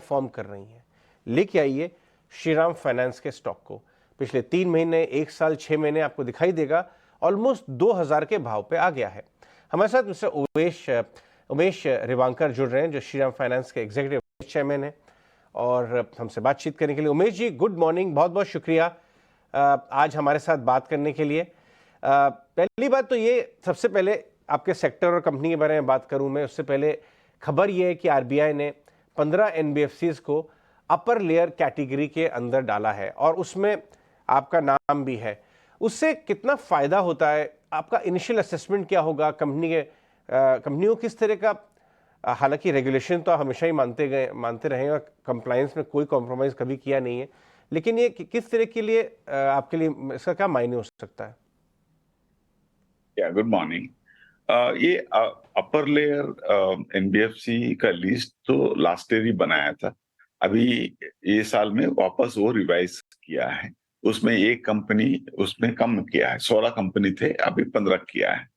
Perform कर रही हैं। लेके आइए श्रीराम फाइनेंस के स्टॉक को। पिछले 3 महीने, 1 साल, 6 महीने आपको दिखाई देगा ऑलमोस्ट 2000 के भाव पे आ गया है। हमारे साथ मिस्टर उमेश रिवांकर जुड़ रहे हैं, जो श्रीराम फाइनेंस के एग्जीक्यूटिव चेयरमैन हैं, और हमसे बातचीत करने के लिए। उमेश जी, गुड मॉर्निंग, बहुत बहुत शुक्रिया आज हमारे साथ बात करने के लिए। पहली बात तो ये, सबसे पहले आपके सेक्टर और कंपनी के बारे में बात करूं मैं, उससे पहले खबर ये है कि आरबीआई ने 15 एनबीएफसीज को अपर लेयर कैटेगरी के अंदर डाला है और उसमें आपका नाम भी है। उससे कितना फायदा होता है? आपका इनिशियल असेसमेंट क्या होगा? कंपनियों किस तरह का, हालांकि रेगुलेशन तो हमेशा ही मानते रहे और कंप्लायंस में कोई कॉम्प्रोमाइज कभी किया नहीं है, लेकिन ये किस तरह के लिए आपके लिए इसका क्या मायने हो सकता है? Good morning. ये अपर लेयर एनबीएफसी का लिस्ट तो लास्ट ईयर ही बनाया था। अभी ये साल में वापस वो रिवाइज किया है। उसमें एक कंपनी उसमें कम किया है, 16 कंपनी थे, अभी 15 किया है।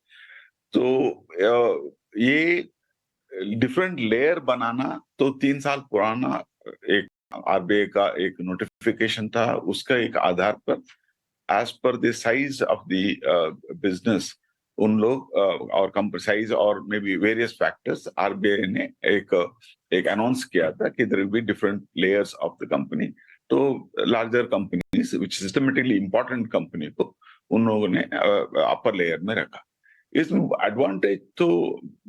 तो ये डिफरेंट लेयर बनाना तो 3 साल पुराना एक आरबीआई का एक नोटिफिकेशन था। उसका एक आधार पर as per the size of the business उन लोग और कंपनी साइज और may be various factors, RBI ने एक अनाउंस किया था कि there will be different layers of the company. तो larger companies which systematically important company को उन लोगों ने अपर लेयर में रखा। इसमें एडवांटेज तो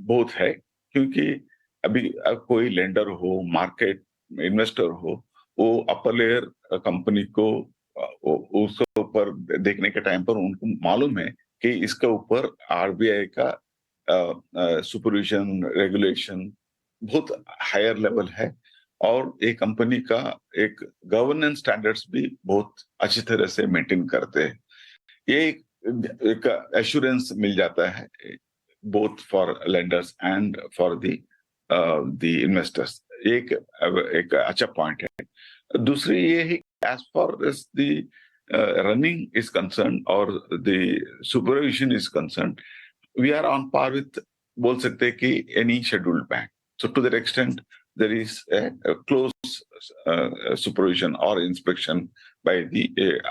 बहुत है, क्योंकि अभी कोई लेंडर हो, मार्केट इन्वेस्टर हो, वो अपर लेयर कंपनी को उसके ऊपर देखने के टाइम पर उनको मालूम है कि इसके ऊपर आरबीआई का सुपरविजन, रेगुलेशन बहुत हायर लेवल है और एक कंपनी का एक गवर्नेंस स्टैंडर्ड्स भी बहुत अच्छी तरह से मेंटेन करते हैं। ये एक एश्योरेंस मिल जाता है both for lenders and for the investors. एक अच्छा पॉइंट है। दूसरी ये है, as far as the running is concerned or the supervision is concerned, we are on par with, बोल सकते हैं कि any scheduled bank. So to that extent, there is a close supervision or inspection by the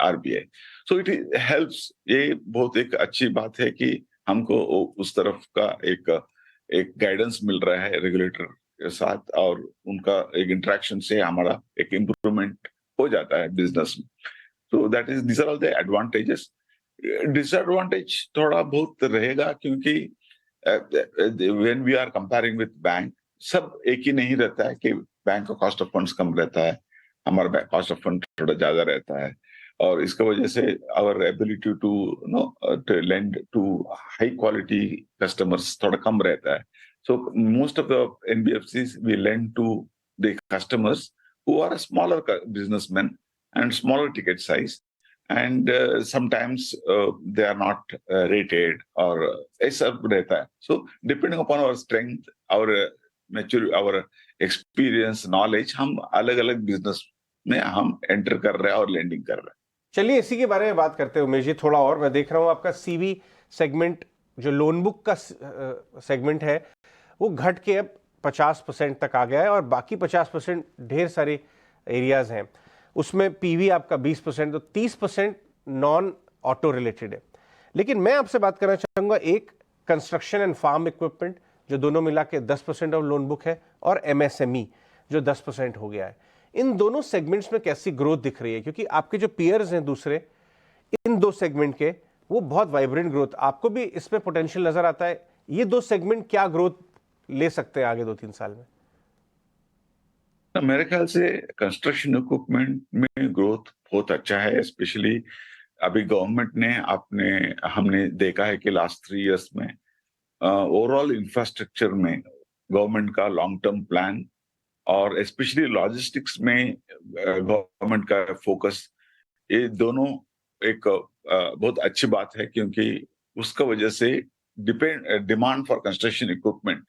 RBI. So it helps. ये बहुत एक अच्छी बात है कि हमको उस तरफ का एक गाइडेंस मिल रहा है रेगुलेटर के साथ, और उनका एक इंटरेक्शन से हमारा एक इम्प्रूवमेंट हो जाता है बिजनेस में। तो that is, these are all the advantages. Disadvantage थोड़ा बहुत रहेगा, क्योंकि when we are comparing with bank, सब एक ही नहीं रहता है कि बैंक का कॉस्ट ऑफ फंड्स कम रहता है, हमारा कॉस्ट ऑफ फंड थोड़ा ज्यादा रहता है, और इसका वजह से our ability to to lend to high quality customers थोड़ा कम रहता है। So most of the NBFCs we lend to the customers who are smaller businessmen and smaller ticket size, and sometimes they are not rated or ऐसा रहता है. So depending upon our strength, our maturity, our experience, knowledge, हम अलग-अलग business में हम enter कर रहे हैं और lending कर रहे हैं। चलिए इसी के बारे में बात करते हैं उमेश जी थोड़ा और। मैं देख रहा हूँ आपका सीवी सेगमेंट, जो लोन बुक का सेगमेंट है, वो घट के अब 50% तक आ गया है और बाकी 50% ढेर सारे एरियाज हैं। उसमें पीवी आपका 20%, तो 30% नॉन ऑटो रिलेटेड है। लेकिन मैं आपसे बात करना चाहूँगा एक कंस्ट्रक्शन एंड फार्म इक्विपमेंट, जो दोनों मिला के 10% ऑफ लोन बुक है, और एमएसएमई जो 10% हो गया है। इन दोनों सेगमेंट्स में कैसी ग्रोथ दिख रही है? क्योंकि आपके जो पीयर्स हैं दूसरे इन दो सेगमेंट के, वो बहुत वाइब्रेंट ग्रोथ, आपको भी इसमें पोटेंशियल नजर आता है? ये दो सेगमेंट क्या ग्रोथ ले सकते हैं आगे 2-3 साल में? मेरे ख्याल से कंस्ट्रक्शन इक्विपमेंट में ग्रोथ बहुत अच्छा है। स्पेशली अभी गवर्नमेंट ने हमने देखा है कि लास्ट 3 इयर्स में ओवरऑल इंफ्रास्ट्रक्चर में गवर्नमेंट का लॉन्ग टर्म प्लान और स्पेशली लॉजिस्टिक्स में गवर्नमेंट का फोकस, ये दोनों एक बहुत अच्छी बात है, क्योंकि उसका वजह से डिमांड फॉर कंस्ट्रक्शन इक्विपमेंट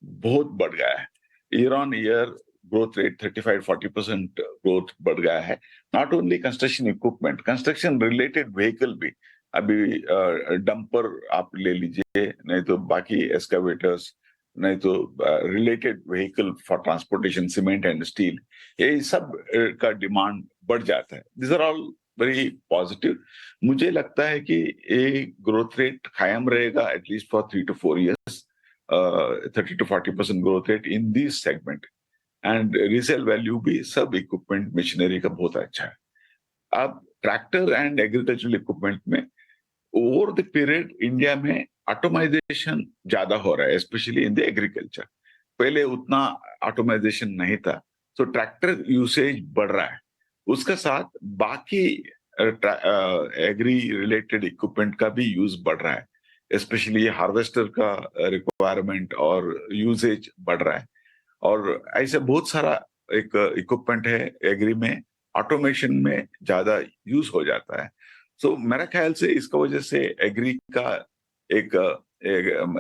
बहुत बढ़ गया है। Year on year growth rate 35-40% growth बढ़ गया है। Not only construction equipment, construction related vehicle भी, अभी डंपर आप ले लीजिए, नहीं तो बाकी एक्सकावेटर्स, नहीं तो related vehicle for transportation, cement and steel, ये सब का डिमांड बढ़ जाता है। This are all very positive. मुझे लगता है कि ये ग्रोथ रेट कायम रहेगा at least for 3 to 4 years, 30 to 40% growth rate in this segment. And resale value भी सब इक्विपमेंट मशीनरी का बहुत अच्छा है। अब ट्रैक्टर एंड एग्रीकल्चरल इक्विपमेंट में ओवर द पीरियड इंडिया में ऑटोमाइजेशन ज्यादा हो रहा है, स्पेशली इन द एग्रीकल्चर। पहले उतना ऑटोमाइजेशन नहीं था, तो ट्रैक्टर यूसेज बढ़ रहा है। उसके साथ बाकी एग्री रिलेटेड इक्विपमेंट का भी यूज बढ़ रहा है, स्पेशली हार्वेस्टर का रिक्वायरमेंट और यूसेज बढ़ रहा है। और ऐसे बहुत सारा एक इक्विपमेंट है एग्री में, ऑटोमेशन में ज्यादा यूज हो जाता है। सो मेरा ख्याल से इसका वजह से एग्री का एक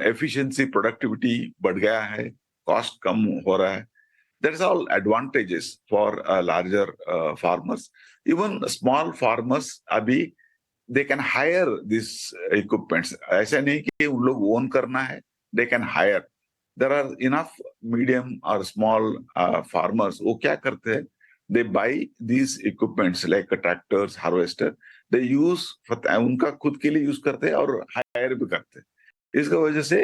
एफिशिएंसी, प्रोडक्टिविटी बढ़ गया है, कॉस्ट कम हो रहा है। That's all advantages for larger farmers. Even small farmers अभी they can hire these equipments. ऐसा नहीं कि उन लोग own करना है, they can hire. There are enough medium or small farmers. वो क्या करते हैं? They buy these equipments like tractors, harvester. They use उनका खुद के लिए यूज करते हैं और hire भी करते हैं। इसका वजह से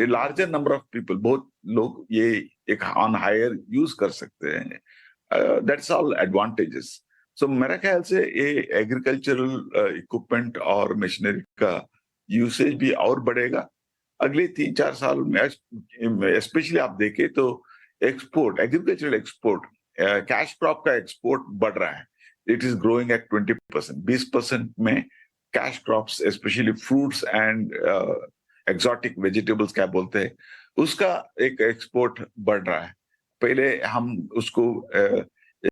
लार्जर नंबर ऑफ पीपल, बहुत लोग ये एक ऑन हायर यूज कर सकते हैं। That's all advantages. सो मेरा ख्याल से ये एग्रीकल्चरल इक्विपमेंट और मशीनरी का यूसेज भी और बढ़ेगा अगले 3-4 साल में। स्पेशली आप देखें तो export, agricultural export, cash crop का एक्सपोर्ट बढ़ रहा है। इट इज ग्रोइंग एट 20%, 20% में cash crops, specially fruits and exotic vegetables क्या बोलते हैं, उसका एक एक्सपोर्ट बढ़ रहा है। पहले हम उसको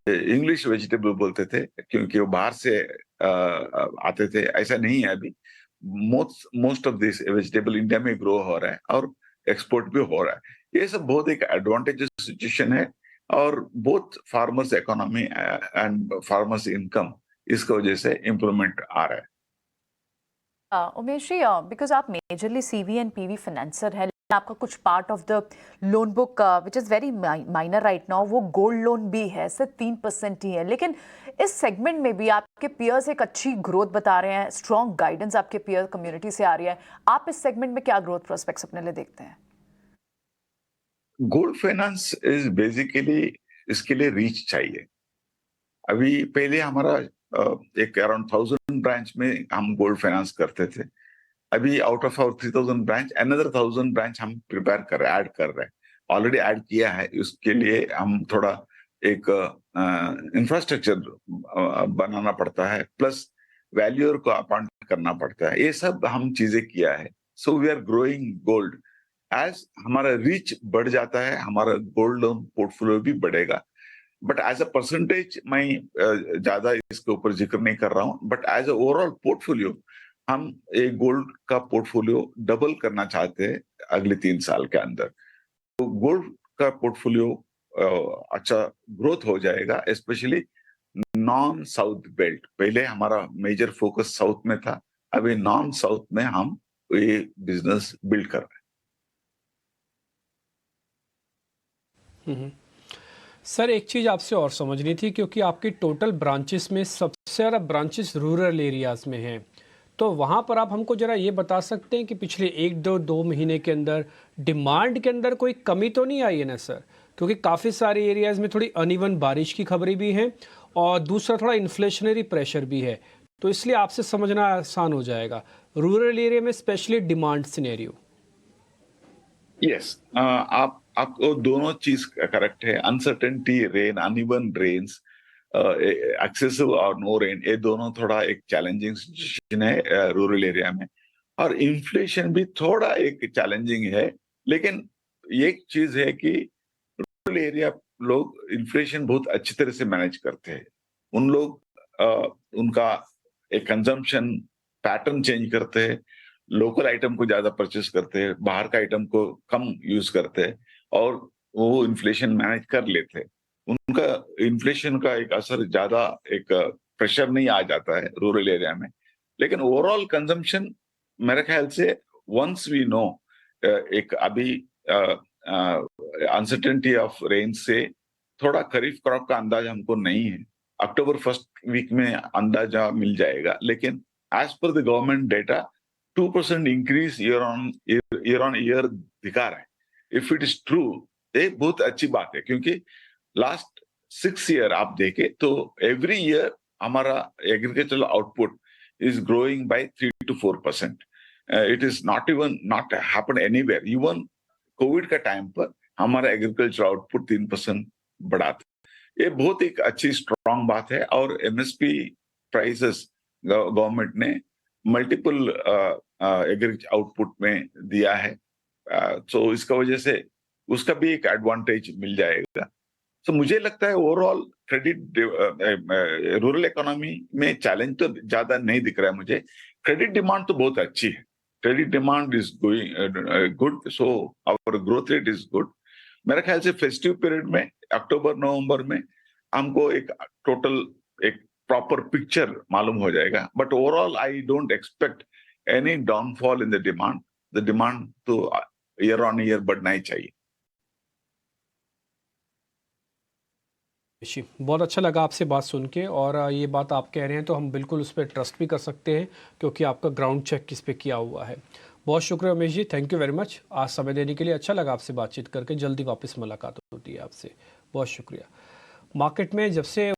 इंग्लिश वेजिटेबल बोलते थे क्योंकि वो बाहर से आते थे, ऐसा नहीं है अभी। Most of this vegetable India में ग्रो हो रहा है और एक्सपोर्ट भी हो रहा है। ये सब बहुत एक एडवांटेजेस सिचुएशन है और बहुत farmers economy and farmers income इसकी वजह से इम्प्रूवमेंट आ रहा है। उमेश जी, बिकॉज आप majorly CV and PV financer हैं, आपका कुछ part of the loan book which is very minor right now, वो गोल्ड लोन भी है, सिर्फ 3% ही है। लेकिन इस सेगमेंट में भी आपके पीयर्स एक अच्छी ग्रोथ बता रहे हैं, स्ट्रॉन्ग गाइडेंस आपके पीयर कम्युनिटी से आ रही है। आप इस सेगमेंट में क्या ग्रोथ प्रोस्पेक्ट्स अपने लिए देखते हैं? गोल्ड फाइनेंस इज बेसिकली, इसके लिए रीच चाहिए। अभी पहले हमारा एक अराउंड 1000 ब्रांच में हम गोल्ड फाइनेंस करते थे। अभी out of our 3000 branch another 1000 branch हम प्रिपेयर कर रहे हैं, ऐड कर रहे हैं, ऑलरेडी ऐड किया है। उसके लिए हम थोड़ा एक इंफ्रास्ट्रक्चर बनाना पड़ता है, प्लस वैल्यूअर को अपॉइंट करना पड़ता है। ये सब हम चीजें किया है। So we are growing gold. As हमारा रीच बढ़ जाता है, हमारा गोल्ड लोन पोर्टफोलियो भी बढ़ेगा। बट एज अ परसेंटेज मैं ज्यादा इसके ऊपर जिक्र नहीं कर रहा हूं, but as a overall portfolio हम एक गोल्ड का पोर्टफोलियो डबल करना चाहते हैं अगले 3 साल के अंदर। तो गोल्ड का पोर्टफोलियो अच्छा ग्रोथ हो जाएगा, स्पेशली नॉन साउथ बेल्ट। पहले हमारा मेजर फोकस साउथ में था, अभी नॉन साउथ में हम ये बिजनेस बिल्ड कर रहे हैं। सर, एक चीज़ आपसे और समझनी थी, क्योंकि आपकी टोटल ब्रांचेस में सबसे ज़्यादा ब्रांचेस रूरल एरियाज़ में हैं, तो वहाँ पर आप हमको ज़रा ये बता सकते हैं कि पिछले 1-2 महीने के अंदर डिमांड के अंदर कोई कमी तो नहीं आई है ना सर? क्योंकि काफ़ी सारे एरियाज़ में थोड़ी अनइवन बारिश की खबरें भी हैं और दूसरा थोड़ा इन्फ्लेशनरी प्रेशर भी है, तो इसलिए आपसे समझना आसान हो जाएगा रूरल एरिया में स्पेशली डिमांड सिनेरियो। यस, आपको दोनों चीज करेक्ट है। Uncertainty, rain, uneven rains, excessive और नो रेन, ये दोनों थोड़ा एक चैलेंजिंग सिचुएशन है रूरल एरिया में। और इन्फ्लेशन भी थोड़ा एक चैलेंजिंग है। लेकिन एक चीज है कि रूरल एरिया लोग इन्फ्लेशन बहुत अच्छी तरह से मैनेज करते हैं। उन लोग उनका एक कंजम्पशन पैटर्न चेंज करते हैं, लोकल आइटम को ज्यादा परचेस करते हैं, बाहर का आइटम को कम यूज करते हैं और वो इन्फ्लेशन मैनेज कर लेते हैं। उनका इन्फ्लेशन का एक असर ज्यादा एक प्रेशर नहीं आ जाता है रूरल एरिया में। लेकिन ओवरऑल कंजम्पशन मेरे ख्याल से वंस वी नो, एक अभी अनसर्टेनिटी ऑफ रेंज से थोड़ा खरीफ क्रॉप का अंदाजा हमको नहीं है। अक्टूबर फर्स्ट वीक में अंदाजा मिल जाएगा, लेकिन as per the government data 2% increase year on year दिखा रहा है। इफ इट इज ट्रू, ये बहुत अच्छी बात है, क्योंकि लास्ट 6 ईयर आप देखें तो एवरी ईयर हमारा agricultural output is growing by 3 to 4%. It is not happen anywhere. Even Covid का टाइम पर हमारा एग्रीकल्चर आउटपुट 3% बढ़ा था। ये बहुत एक अच्छी स्ट्रांग बात है। और एमएसपी प्राइसेस गवर्नमेंट ने मल्टीपल एग्रीकल्चर आउटपुट में दिया है, तो इसका वजह से उसका भी एक एडवांटेज मिल जाएगा। तो मुझे लगता है ओवरऑल क्रेडिट रूरल इकोनॉमी में चैलेंज तो ज्यादा नहीं दिख रहा है मुझे। क्रेडिट डिमांड तो बहुत अच्छी है, credit demand is going good, so our growth rate is good. मेरे ख्याल से फेस्टिव पीरियड में अक्टूबर नवंबर में हमको एक टोटल एक प्रॉपर पिक्चर मालूम हो जाएगा। But overall I don't expect any downfall in the demand. The demand तो ईयर ऑन ईयर बढ़ना ही चाहिए। जी, बहुत अच्छा लगा आपसे बात सुन के, और ये बात आप कह रहे हैं तो हम बिल्कुल उस पर ट्रस्ट भी कर सकते हैं, क्योंकि आपका ग्राउंड चेक किस पे किया हुआ है। बहुत शुक्रिया Umesh ji, thank you very much आज समय देने के लिए। अच्छा लगा आपसे बातचीत करके, जल्दी वापस मुलाकात होती है आपसे। बहुत शुक्रिया। मार्केट में जब से